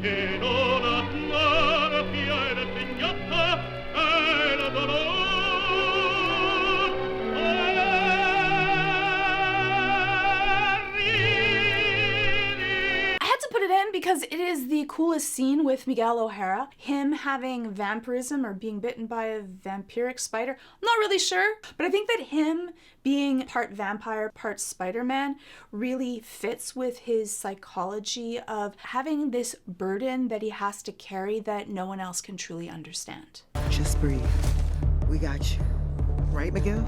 che non ammarfia ed è pignotta e la dolor. Because it is the coolest scene with Miguel O'Hara. Him having vampirism or being bitten by a vampiric spider. I'm not really sure, but I think that him being part vampire, part Spider-Man really fits with his psychology of having this burden that he has to carry that no one else can truly understand. Just breathe. We got you. Right, Miguel?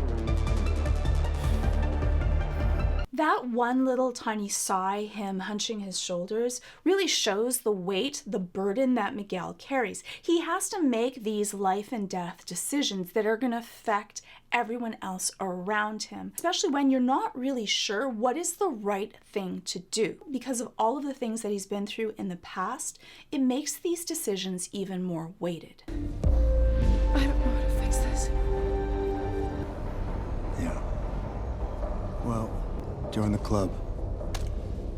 That one little tiny sigh, him hunching his shoulders, really shows the weight, the burden that Miguel carries. He has to make these life and death decisions that are going to affect everyone else around him, especially when you're not really sure what is the right thing to do. Because of all of the things that he's been through in the past, it makes these decisions even more weighted. I don't know how to fix this. Yeah. Well, join the club.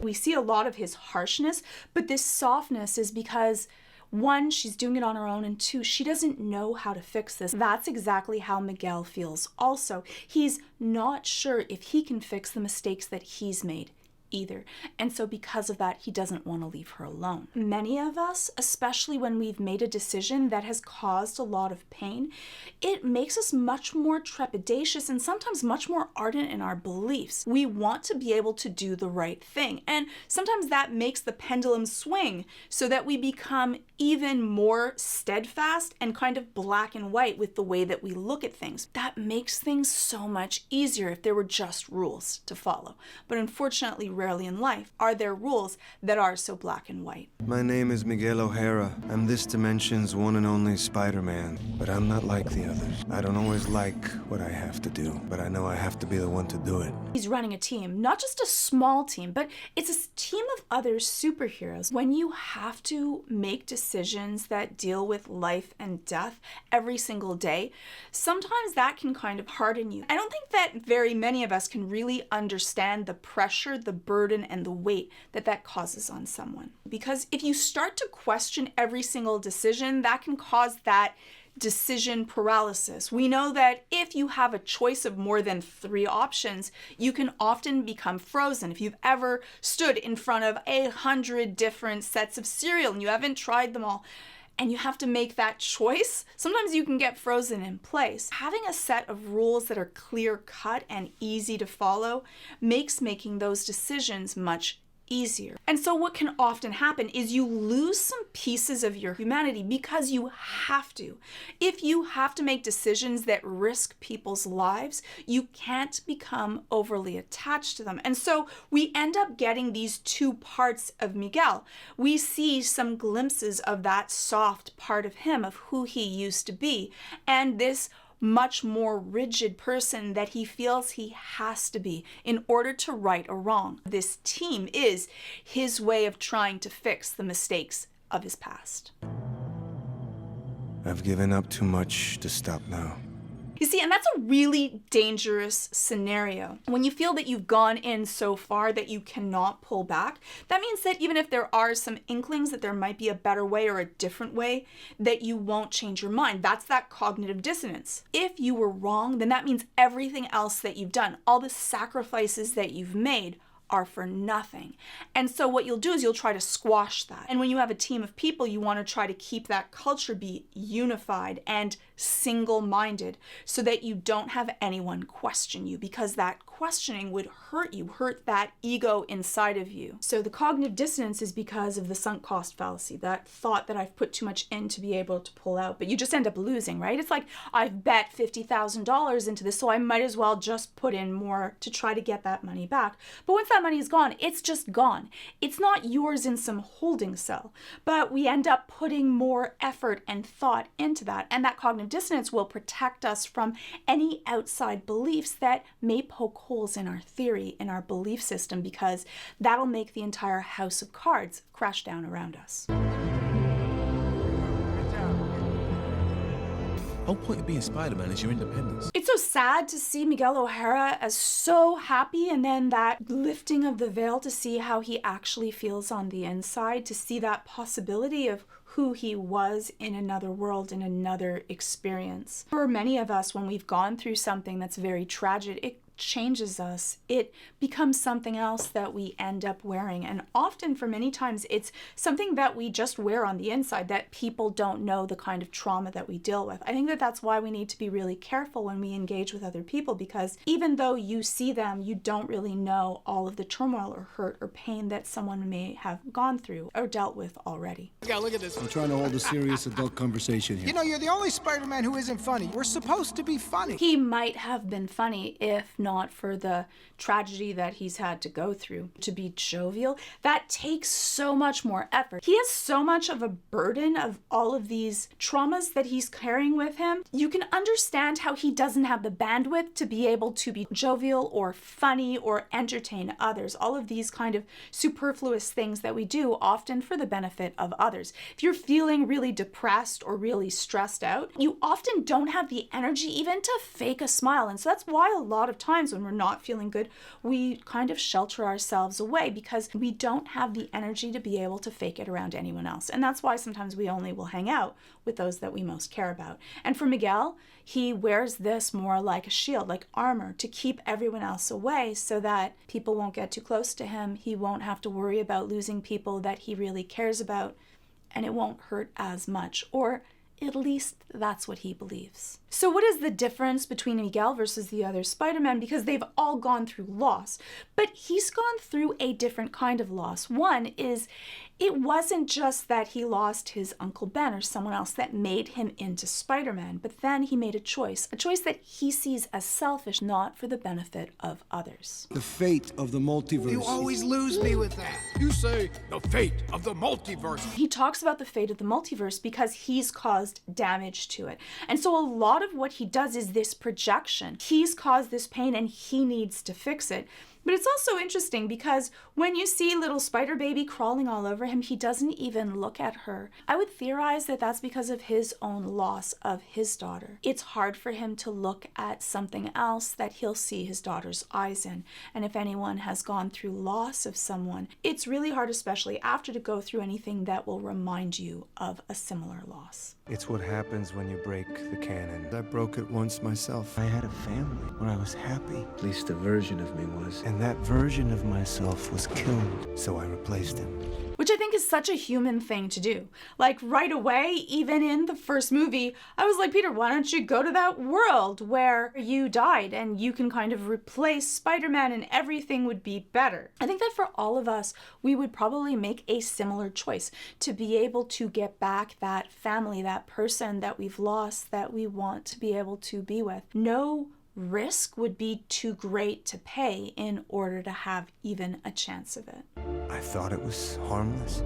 We see a lot of his harshness, but this softness is because, one, she's doing it on her own, and two, she doesn't know how to fix this. That's exactly how Miguel feels also. He's not sure if he can fix the mistakes that he's made either. And so because of that, he doesn't want to leave her alone. Many of us, especially when we've made a decision that has caused a lot of pain, it makes us much more trepidatious and sometimes much more ardent in our beliefs. We want to be able to do the right thing. And sometimes that makes the pendulum swing so that we become even more steadfast and kind of black and white with the way that we look at things. That makes things so much easier if there were just rules to follow. But unfortunately, rarely in life are there rules that are so black and white. My name is Miguel O'Hara. I'm this dimension's one and only Spider-Man, but I'm not like the others. I don't always like what I have to do, but I know I have to be the one to do it. He's running a team, not just a small team, but it's a team of other superheroes. When you have to make decisions that deal with life and death every single day, sometimes that can kind of harden you. I don't think that very many of us can really understand the pressure, the burden, and the weight that that causes on someone. Because if you start to question every single decision, that can cause that decision paralysis. We know that if you have a choice of more than 3 options, you can often become frozen. If you've ever stood in front of 100 different sets of cereal and you haven't tried them all, and you have to make that choice, sometimes you can get frozen in place. Having a set of rules that are clear-cut and easy to follow makes making those decisions much easier. And so what can often happen is you lose some pieces of your humanity because you have to. If you have to make decisions that risk people's lives, you can't become overly attached to them. And so we end up getting these 2 parts of Miguel. We see some glimpses of that soft part of him, of who he used to be, and this much more rigid person that he feels he has to be in order to right a wrong. This team is his way of trying to fix the mistakes of his past. I've given up too much to stop now. You see, and that's a really dangerous scenario. When you feel that you've gone in so far that you cannot pull back, that means that even if there are some inklings that there might be a better way or a different way, that you won't change your mind. That's that cognitive dissonance. If you were wrong, then that means everything else that you've done, all the sacrifices that you've made, are for nothing. And so what you'll do is you'll try to squash that. And when you have a team of people, you want to try to keep that culture be unified and single-minded so that you don't have anyone question you, because that questioning would hurt you, hurt that ego inside of you. So the cognitive dissonance is because of the sunk cost fallacy, that thought that I've put too much in to be able to pull out, but you just end up losing, right? It's like, I've bet $50,000 into this, so I might as well just put in more to try to get that money back. But once that money is gone, it's just gone. It's not yours in some holding cell, but we end up putting more effort and thought into that, and that cognitive dissonance will protect us from any outside beliefs that may poke holes in our theory, in our belief system, because that'll make the entire house of cards crash down around us. The whole point of being Spider-Man is your independence. It's so sad to see Miguel O'Hara as so happy, and then that lifting of the veil to see how he actually feels on the inside, to see that possibility of who he was in another world, in another experience. For many of us, when we've gone through something that's very tragic, it changes us. It becomes something else that we end up wearing. And often, for many times, it's something that we just wear on the inside, that people don't know the kind of trauma that we deal with. I think that that's why we need to be really careful when we engage with other people, because even though you see them, you don't really know all of the turmoil or hurt or pain that someone may have gone through or dealt with already. Yeah, look at this. I'm trying to hold a serious adult conversation here. You know, you're the only Spider-Man who isn't funny. We're supposed to be funny. He might have been funny if not for the tragedy that he's had to go through. To be jovial, that takes so much more effort. He has so much of a burden of all of these traumas that he's carrying with him. You can understand how he doesn't have the bandwidth to be able to be jovial or funny or entertain others. All of these kind of superfluous things that we do often for the benefit of others. If you're feeling really depressed or really stressed out, you often don't have the energy even to fake a smile. And so that's why a lot of times when we're not feeling good, we kind of shelter ourselves away because we don't have the energy to be able to fake it around anyone else. And that's why sometimes we only will hang out with those that we most care about. And for Miguel, he wears this more like a shield, like armor, to keep everyone else away so that people won't get too close to him. He won't have to worry about losing people that he really cares about, and it won't hurt as much, or at least that's what he believes. So what is the difference between Miguel versus the other Spider-Man? Because they've all gone through loss, but he's gone through a different kind of loss. One is, it wasn't just that he lost his Uncle Ben or someone else that made him into Spider-Man, but then he made a choice that he sees as selfish, not for the benefit of others. The fate of the multiverse. You always lose me with that. You say the fate of the multiverse. He talks about the fate of the multiverse because he's caused damage to it. And so a lot of what he does is this projection. He's caused this pain and he needs to fix it. But it's also interesting because when you see little Spider Baby crawling all over him, he doesn't even look at her. I would theorize that that's because of his own loss of his daughter. It's hard for him to look at something else that he'll see his daughter's eyes in. And if anyone has gone through loss of someone, it's really hard, especially after, to go through anything that will remind you of a similar loss. It's what happens when you break the canon. I broke it once myself. I had a family where I was happy. At least a version of me was. And that version of myself was killed, so I replaced him. Which I think is such a human thing to do. Like right away, even in the first movie, I was like, Peter, why don't you go to that world where you died and you can kind of replace Spider-Man and everything would be better. I think that for all of us, we would probably make a similar choice to be able to get back that family, that person that we've lost, that we want to be able to be with. No risk would be too great to pay in order to have even a chance of it. I thought it was harmless,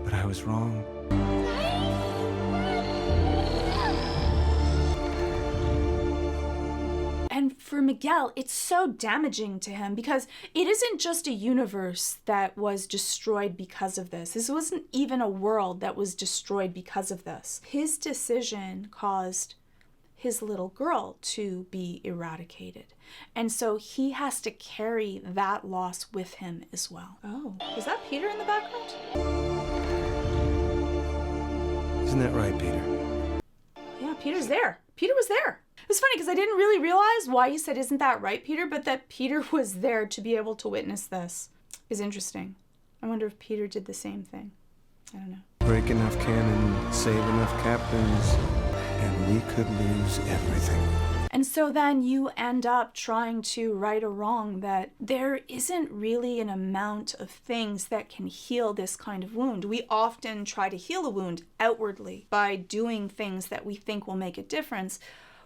but I was wrong. And for Miguel, it's so damaging to him because it isn't just a universe that was destroyed because of this. This wasn't even a world that was destroyed because of this. His decision caused his little girl to be eradicated. And so he has to carry that loss with him as well. Oh, is that Peter in the background? Isn't that right, Peter? Yeah, Peter's there. Peter was there. It was funny because I didn't really realize why he said, "Isn't that right, Peter?" But that Peter was there to be able to witness this is interesting. I wonder if Peter did the same thing. I don't know. Break enough canon, save enough captains, and we could lose everything. And so then you end up trying to right a wrong that there isn't really an amount of things that can heal this kind of wound. We often try to heal a wound outwardly by doing things that we think will make a difference,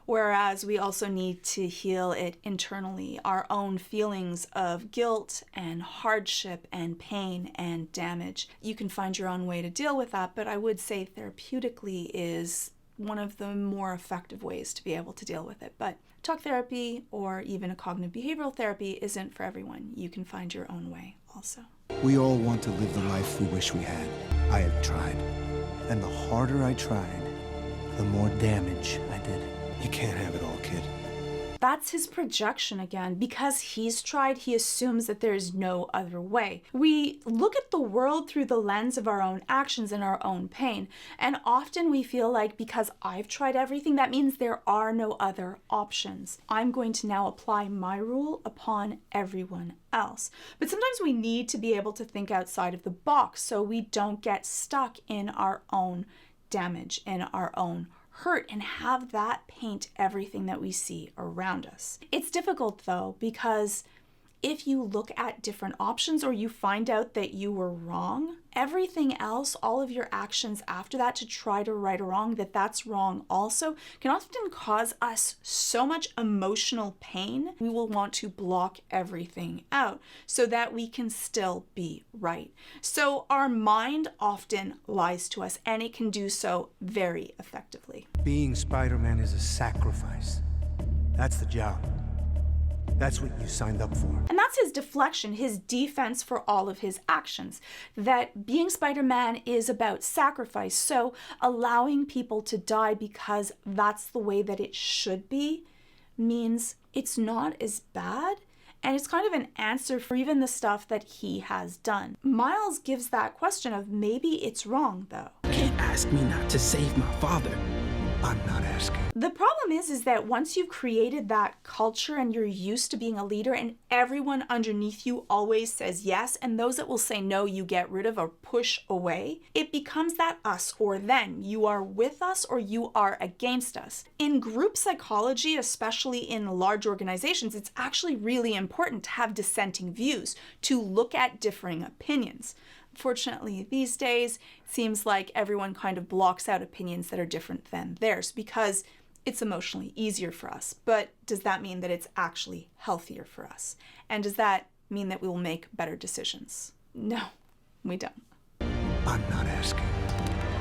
whereas we also need to heal it internally, our own feelings of guilt and hardship and pain and damage. You can find your own way to deal with that, but I would say therapeutically is one of the more effective ways to be able to deal with it. But talk therapy or even a cognitive behavioral therapy isn't for everyone. You can find your own way also. We all want to live the life we wish we had. I have tried. And the harder I tried, the more damage I did. You can't have it all, kid. That's his projection again. Because he's tried, he assumes that there's no other way. We look at the world through the lens of our own actions and our own pain. And often we feel like because I've tried everything, that means there are no other options. I'm going to now apply my rule upon everyone else. But sometimes we need to be able to think outside of the box so we don't get stuck in our own damage, in our own hurt, and have that paint everything that we see around us. It's difficult though, because if you look at different options or you find out that you were wrong, everything else, all of your actions after that to try to right or wrong that that's wrong also, can often cause us so much emotional pain. We will want to block everything out so that we can still be right. So our mind often lies to us, and it can do so very effectively. Being Spider-Man is a sacrifice. That's the job. That's what you signed up for. And that's his deflection, his defense for all of his actions. That being Spider-Man is about sacrifice. So allowing people to die because that's the way that it should be means it's not as bad. And it's kind of an answer for even the stuff that he has done. Miles gives that question of maybe it's wrong though. You can't ask me not to save my father. I'm not asking. The problem is that once you've created that culture and you're used to being a leader and everyone underneath you always says yes, and those that will say no you get rid of or push away, it becomes that us or them. You are with us or you are against us. In group psychology, especially in large organizations, it's actually really important to have dissenting views, to look at differing opinions. Fortunately, these days, it seems like everyone kind of blocks out opinions that are different than theirs because it's emotionally easier for us. But does that mean that it's actually healthier for us? And does that mean that we will make better decisions? No, we don't. I'm not asking.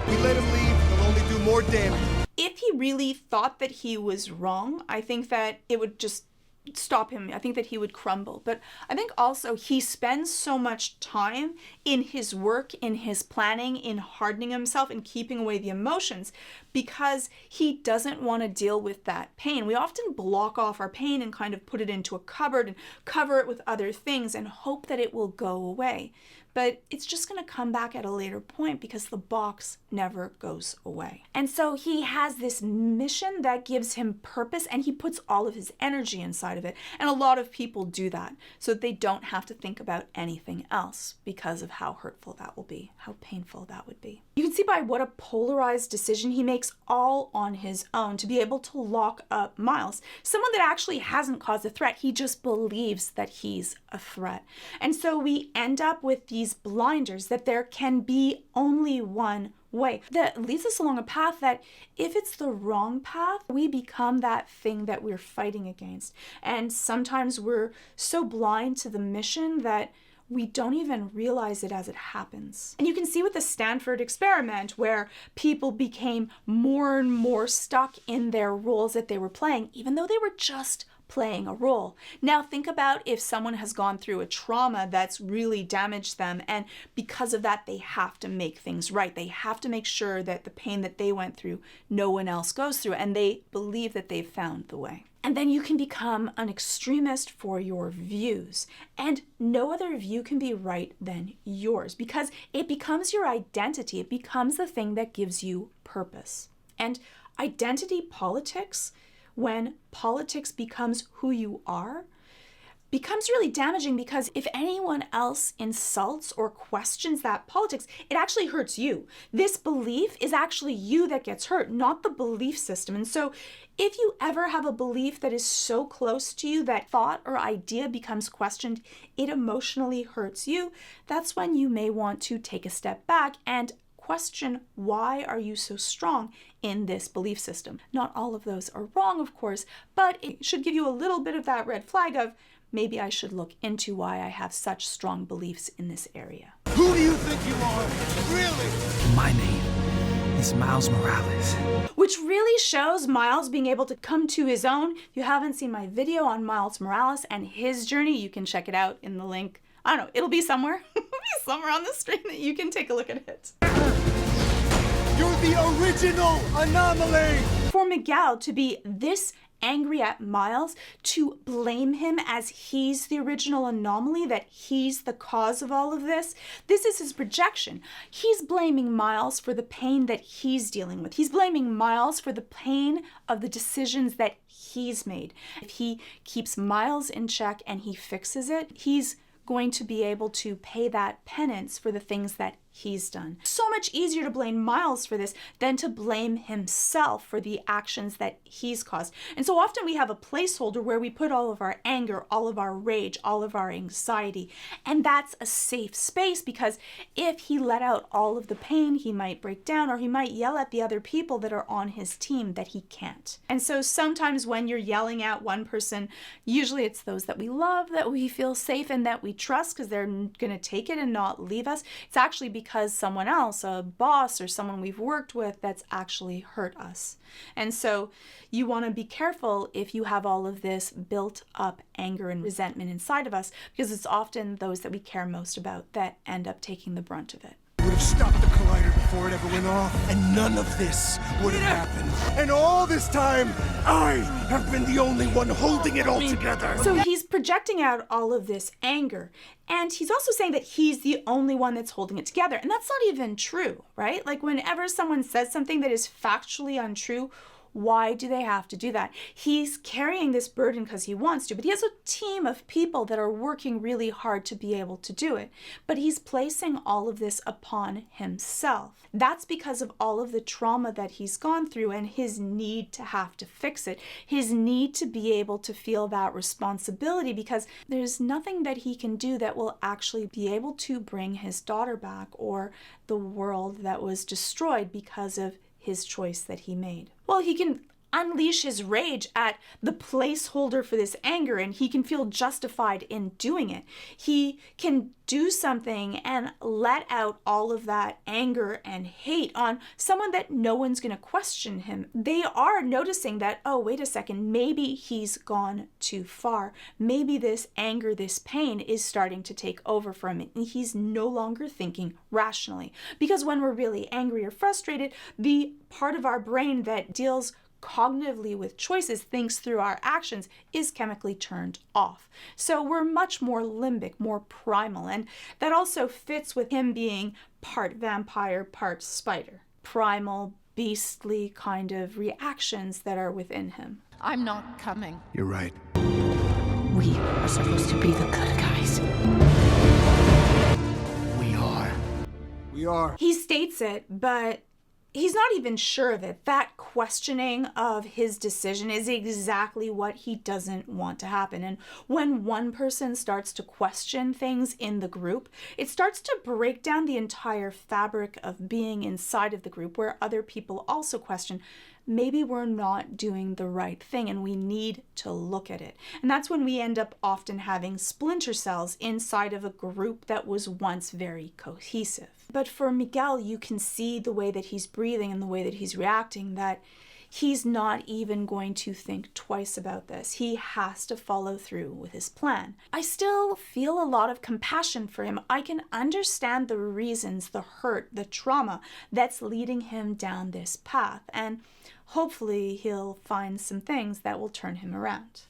We let him leave, he'll only do more damage. If he really thought that he was wrong, I think that it would just stop him. I think that he would crumble. But I think also he spends so much time in his work, in his planning, in hardening himself and keeping away the emotions because he doesn't want to deal with that pain. We often block off our pain and kind of put it into a cupboard and cover it with other things and hope that it will go away. But it's just going to come back at a later point because the box never goes away. And so he has this mission that gives him purpose and he puts all of his energy inside of it. And a lot of people do that so that they don't have to think about anything else because of how hurtful that will be, how painful that would be. You can see by what a polarized decision he makes all on his own to be able to lock up Miles, someone that actually hasn't caused a threat. He just believes that he's a threat. And so we end up with these blinders that there can be only one way that leads us along a path that if it's the wrong path, we become that thing that we're fighting against. And sometimes we're so blind to the mission that we don't even realize it as it happens. And you can see with the Stanford experiment where people became more and more stuck in their roles that they were playing, even though they were just playing a role. Now think about if someone has gone through a trauma that's really damaged them, and because of that they have to make things right. They have to make sure that the pain that they went through no one else goes through, and they believe that they've found the way. And then you can become an extremist for your views, and no other view can be right than yours because it becomes your identity. It becomes the thing that gives you purpose. And identity politics, when politics becomes who you are, becomes really damaging because if anyone else insults or questions that politics, it actually hurts you. This belief is actually you that gets hurt, not the belief system. And so if you ever have a belief that is so close to you that thought or idea becomes questioned, it emotionally hurts you. That's when you may want to take a step back and question, why are you so strong in this belief system? Not all of those are wrong, of course, but it should give you a little bit of that red flag of maybe I should look into why I have such strong beliefs in this area. Who do you think you are? Really? My name is Miles Morales. Which really shows Miles being able to come to his own. If you haven't seen my video on Miles Morales and his journey, you can check it out in the link. I don't know, it'll be somewhere. It'll be somewhere on the screen that you can take a look at it. You're the original anomaly! For Miguel to be this angry at Miles to blame him as he's the original anomaly, that he's the cause of all of this. This is his projection. He's blaming Miles for the pain that he's dealing with. He's blaming Miles for the pain of the decisions that he's made. If he keeps Miles in check and he fixes it, he's going to be able to pay that penance for the things that he's done. So much easier to blame Miles for this than to blame himself for the actions that he's caused. And so often we have a placeholder where we put all of our anger, all of our rage, all of our anxiety. And that's a safe space, because if he let out all of the pain, he might break down, or he might yell at the other people that are on his team that he can't. And so sometimes when you're yelling at one person, usually it's those that we love, that we feel safe and that we trust because they're going to take it and not leave us. It's actually because someone else, a boss or someone we've worked with, that's actually hurt us. And so you want to be careful if you have all of this built up anger and resentment inside of us, because it's often those that we care most about that end up taking the brunt of it. Would have stopped the collider before it ever went off, and none of this would have happened. And all this time, I have been the only one holding it all together. So he's projecting out all of this anger, and he's also saying that he's the only one that's holding it together. And that's not even true, right? Like, whenever someone says something that is factually untrue, why do they have to do that? He's carrying this burden because he wants to, but he has a team of people that are working really hard to be able to do it. But he's placing all of this upon himself. That's because of all of the trauma that he's gone through and his need to have to fix it, his need to be able to feel that responsibility, because there's nothing that he can do that will actually be able to bring his daughter back or the world that was destroyed because of his choice that he made. Well, he can unleash his rage at the placeholder for this anger, and he can feel justified in doing it. He can do something and let out all of that anger and hate on someone that no one's going to question him. They are noticing that, oh, wait a second, maybe he's gone too far. Maybe this anger, this pain is starting to take over from him, and he's no longer thinking rationally. Because when we're really angry or frustrated, the part of our brain that deals cognitively with choices, thinks through our actions, is chemically turned off. So we're much more limbic, more primal, and that also fits with him being part vampire, part spider. Primal, beastly kind of reactions that are within him. I'm not coming. You're right. We are supposed to be the good guys. We are. We are. He states it, but he's not even sure of it. That questioning of his decision is exactly what he doesn't want to happen. And when one person starts to question things in the group, it starts to break down the entire fabric of being inside of the group, where other people also question, maybe we're not doing the right thing and we need to look at it. And that's when we end up often having splinter cells inside of a group that was once very cohesive. But for Miguel, you can see the way that he's breathing and the way that he's reacting, that he's not even going to think twice about this. He has to follow through with his plan. I still feel a lot of compassion for him. I can understand the reasons, the hurt, the trauma that's leading him down this path. And hopefully he'll find some things that will turn him around.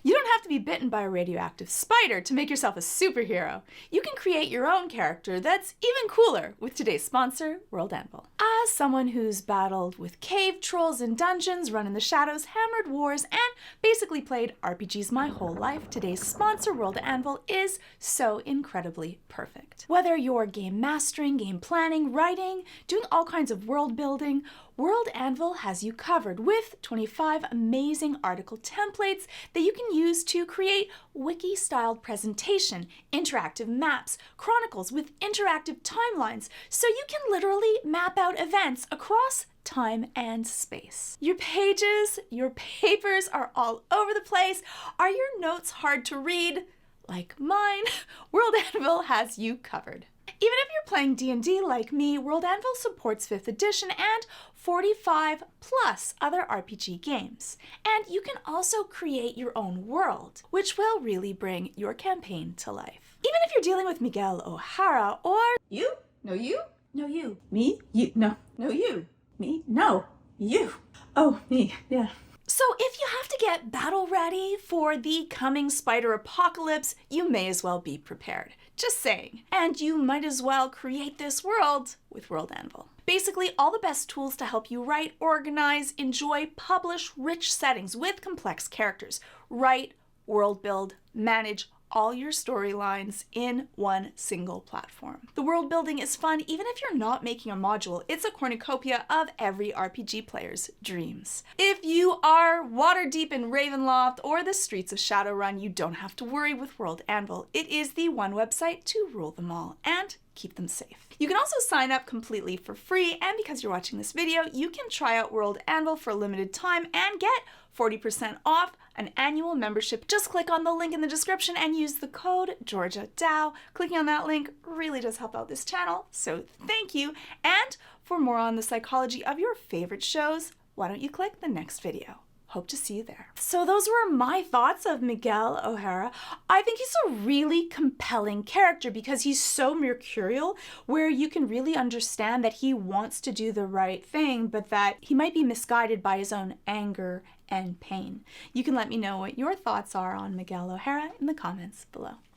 You don't have to be bitten by a radioactive spider to make yourself a superhero. You can create your own character that's even cooler with today's sponsor, World Anvil. As someone who's battled with cave trolls and dungeons, run in the shadows, hammered wars, and basically played RPGs my whole life, today's sponsor, World Anvil, is so incredibly perfect. Whether you're game mastering, game planning, writing, doing all kinds of world building, World Anvil has you covered with 25 amazing article templates that you can use to create wiki-styled presentation, interactive maps, chronicles with interactive timelines, so you can literally map out events across time and space. Your pages, your papers are all over the place. Are your notes hard to read? Like mine, World Anvil has you covered. Even if you're playing D&D like me, World Anvil supports 5th edition and 45 plus other RPG games. And you can also create your own world, which will really bring your campaign to life. Even if you're dealing with Miguel O'Hara or you, no you, no you, me, you, no, no you, me, no, You. Oh, me. Yeah. So if you have to get battle ready for the coming spider apocalypse, you may as well be prepared. Just saying. And you might as well create this world with World Anvil. Basically, all the best tools to help you write, organize, enjoy, publish rich settings with complex characters. Write, world build, manage all your storylines in one single platform. The world building is fun even if you're not making a module. It's a cornucopia of every RPG player's dreams. If you are water deep in Ravenloft or the streets of Shadowrun, you don't have to worry with World Anvil. It is the one website to rule them all and keep them safe. You can also sign up completely for free, and because you're watching this video, you can try out World Anvil for a limited time and get 40% off an annual membership. Just click on the link in the description and use the code Georgia Dow. Clicking on that link really does help out this channel, so thank you. And for more on the psychology of your favorite shows, why don't you click the next video? Hope to see you there. So those were my thoughts of Miguel O'Hara. I think he's a really compelling character because he's so mercurial, where you can really understand that he wants to do the right thing, but that he might be misguided by his own anger and pain. You can let me know what your thoughts are on Miguel O'Hara in the comments below.